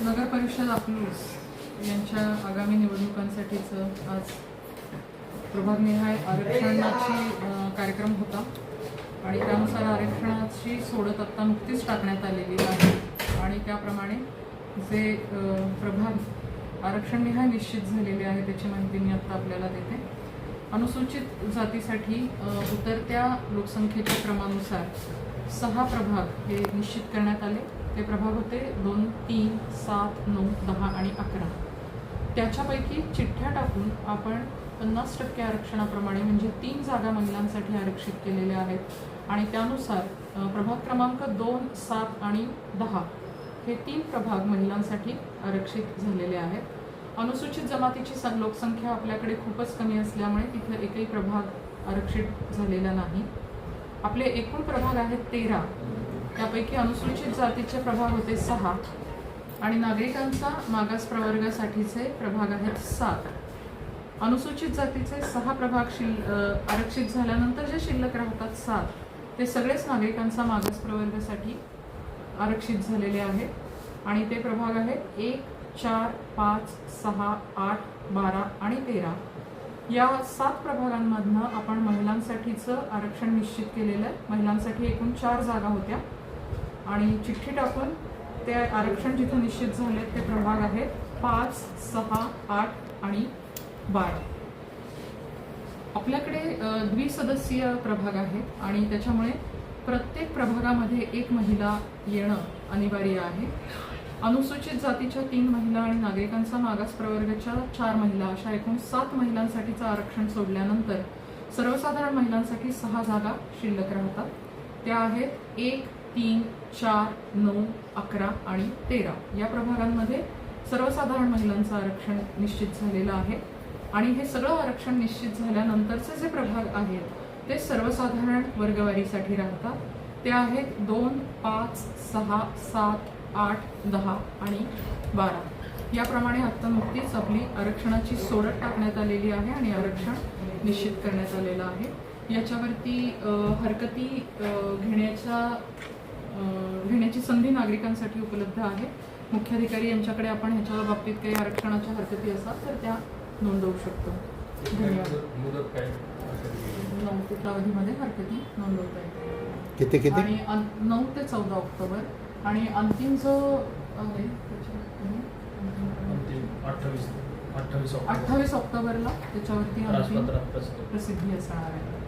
नगर परिषद अकलूज यांच्या आगामी निवडणुकांसाठीचं आज प्रभागनिहाय आरक्षणाची कार्यक्रम होता आणि त्यानुसार आरक्षणाची सोडत आत्ता नुकतीच टाकण्यात आलेली आहे आणि त्याप्रमाणे जे प्रभाग आरक्षणनिहाय निश्चित झालेले आहे त्याची माहिती मी आत्ता आपल्याला देते. अनुसूचित जातीसाठी उतरत्या लोकसंख्येच्या क्रमानुसार 6 प्रभाग हे निश्चित करण्यात आले. ते प्रभाग होते 2, 3, 7, 9, 10 आणि 11. त्याच्यापैकी चिठ्ठ्या टाकून आपण 50% आरक्षणाप्रमाणे म्हणजे 3 जागा महिलांसाठी आरक्षित केलेल्या आहेत आणि त्यानुसार प्रभाग क्रमांक 2, 7 आणि 10 हे 3 प्रभाग महिलांसाठी आरक्षित झालेले आहेत. अनुसूचित जमातीची लोकसंख्या आपल्याकडे खूपच कमी असल्यामुळे तिथे एकही प्रभाग आरक्षित झालेला नाही. आपले एकूण प्रभाग आहेत 13. त्यापैकी अनुसूचित जातीचे प्रभाग होते 6 आणि नागरिकांचा मागास प्रवर्गासाठीचे प्रभाग आहेत 7. अनुसूचित जातीचे 6 प्रभाग आरक्षित झाल्यानंतर जे शिल्लक राहतात 7 ते सगळेच नागरिकांचा मागास प्रवर्गासाठी आरक्षित झालेले आहेत आणि ते प्रभाग आहेत 1, 4, 5, 6, 8, 12 आणि 13. या 7 प्रभागांमधनं आपण महिलांसाठीचं आरक्षण निश्चित केलेलं आहे. महिलांसाठी एकूण 4 जागा होत्या आणि चिठ्ठी टाकून ते आरक्षण जिथे निश्चित झाले ते प्रभाग आहेत 5, 6, 8 आणि 12. आपल्याकडे द्विसदस्यीय प्रभाग आहेत आणि त्याच्यामुळे प्रत्येक प्रभागामध्ये एक महिला येणं अनिवार्य आहे. अनुसूचित जातीच्या 3 महिला आणि नागरिकांचा मागास प्रवर्गाच्या 4 महिला अशा एकूण 7 महिलांसाठीचं आरक्षण सोडल्यानंतर सर्वसाधारण महिलांसाठी 6 जागा शिल्लक राहतात. त्या आहेत 1, 3, 4, 9, 11 आणि 13. या प्रभागांमध्ये सर्वसाधारण महिलांचं आरक्षण निश्चित झालेलं आहे आणि हे सगळं आरक्षण निश्चित झाल्यानंतरचे जे प्रभाग आहेत ते सर्वसाधारण वर्गवारीसाठी राहतात. ते आहेत 2, 5, 6, 7, 8, 10 आणि 12. याप्रमाणे आता नुकतीच आपली आरक्षणाची सोडत टाकण्यात आलेली आहे आणि आरक्षण निश्चित करण्यात आलेलं आहे. याच्यावरती हरकती घेण्याची संधी नागरिकांसाठी उपलब्ध आहे. मुख्याधिकारी यांच्याकडे आपण ह्याच्या बाबतीत काही आरक्षणाच्या हरकती असतात तर त्या नोंदवू शकतो. धन्यवाद. 9 ते कालावधीमध्ये हरकती नोंदवता येतात. किती आणि 9 ते 14 ऑक्टोबर आणि अंतिम जो आहे 28 ऑक्टोबरला त्याच्यावरती अंतिम प्रसिद्धी असणार आहे.